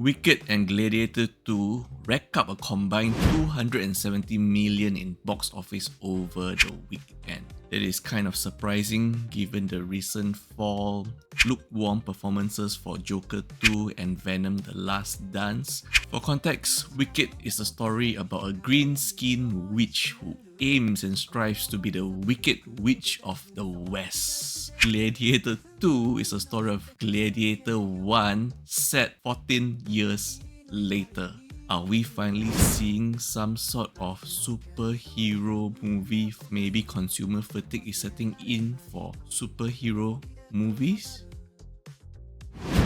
Wicked and Gladiator 2 racked up a combined 270 million in box office over the weekend. That is kind of surprising given the recent fall, lukewarm performances for Joker 2 and Venom The Last Dance. For context, Wicked is a story about a green-skinned witch who aims and strives to be the Wicked Witch of the West. Gladiator 2 is a story of Gladiator 1 set 14 years later. Are we finally seeing some sort of superhero movie? Maybe consumer fatigue is setting in for superhero movies?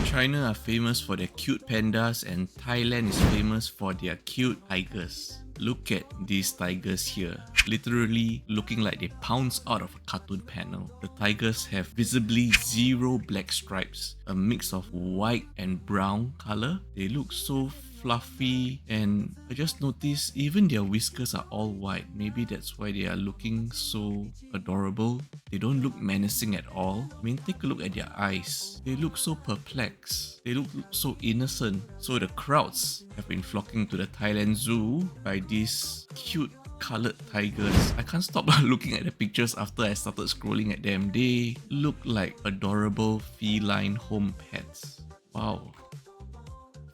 China are famous for their cute pandas and Thailand is famous for their cute tigers. Look at these tigers here, literally looking like they pounced out of a cartoon panel. The tigers have visibly zero black stripes, a mix of white and brown color. They look so fluffy, and I just noticed even their whiskers are all white. Maybe that's why they are looking so adorable. They don't look menacing at all. I mean, take a look at their eyes. They look so perplexed. They look so innocent. So the crowds have been flocking to the Thailand Zoo by these cute colored tigers. I can't stop looking at the pictures after I started scrolling at them. They look like adorable feline home pets. Wow.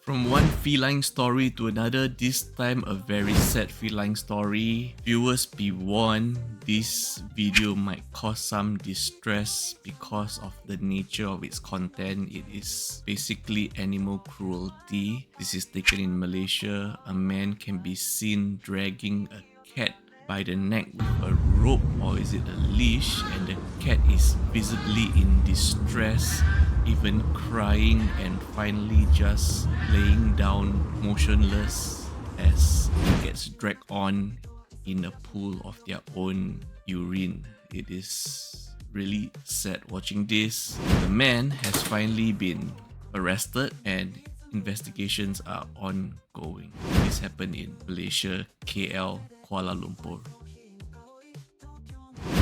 From one feline story to another, this time a very sad feline story. Viewers be warned, this video might cause some distress because of the nature of its content. It is basically animal cruelty. This is taken in Malaysia. A man can be seen dragging a cat by the neck with a rope, or is it a leash, and the cat is visibly in distress, even crying, and finally just laying down motionless as it gets dragged on in a pool of their own urine. It is really sad watching this. The man has finally been arrested and investigations are ongoing. This happened in Malaysia, KL, Kuala Lumpur.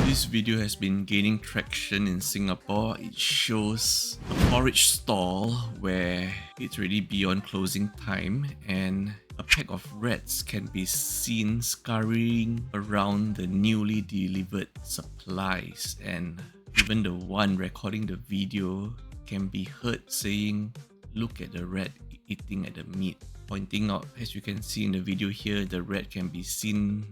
This video has been gaining traction in Singapore. It shows a porridge stall where it's already beyond closing time and a pack of rats can be seen scurrying around the newly delivered supplies, and even the one recording the video can be heard saying, "Look at the rat eating at the meat," pointing out, as you can see in the video here, the rat can be seen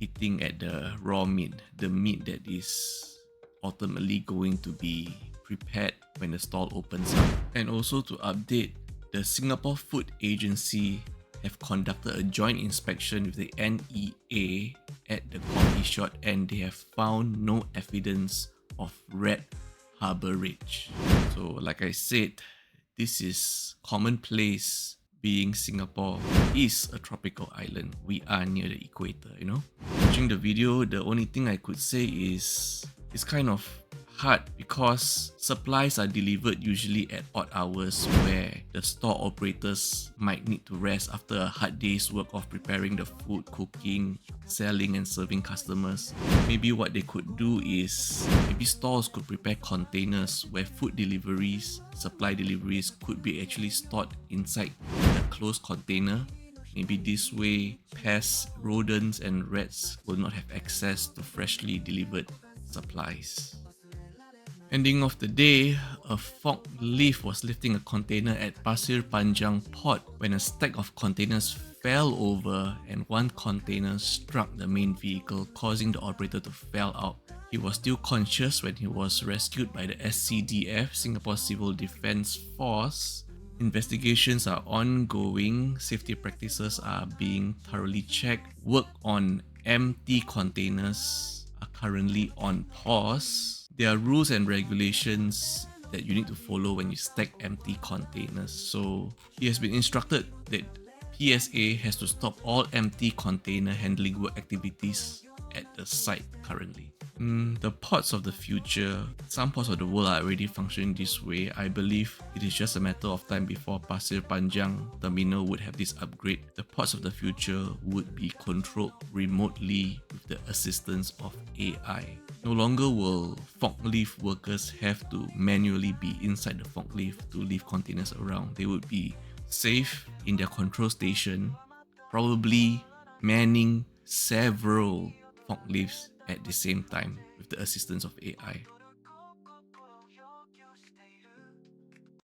eating at the raw meat, the meat that is ultimately going to be prepared when the stall opens up. And also to update, the Singapore Food Agency have conducted a joint inspection with the NEA at the coffee shop and they have found no evidence of rat harborage. So like I said, this is commonplace. Being Singapore is a tropical island. We are near the equator, you know. Watching the video, the only thing I could say is it's kind of hard because supplies are delivered usually at odd hours where the store operators might need to rest after a hard day's work of preparing the food, cooking, selling and serving customers. Maybe what they could do is, maybe stores could prepare containers where food deliveries, supply deliveries could be actually stored inside a closed container. Maybe this way, pests, rodents and rats will not have access to freshly delivered supplies. Ending of the day, a forklift was lifting a container at Pasir Panjang port when a stack of containers fell over and one container struck the main vehicle, causing the operator to fall out. He was still conscious when he was rescued by the SCDF, Singapore Civil Defence Force. Investigations are ongoing, safety practices are being thoroughly checked, work on empty containers are currently on pause. There are rules and regulations that you need to follow when you stack empty containers. So he has been instructed that PSA has to stop all empty container handling work activities at the site currently. The ports of the future, some ports of the world are already functioning this way. I believe it is just a matter of time before Pasir Panjang terminal would have this upgrade. The ports of the future would be controlled remotely with the assistance of AI. No longer will forklift workers have to manually be inside the forklift to lift containers around. They would be safe in their control station, probably manning several forklifts at the same time with the assistance of AI.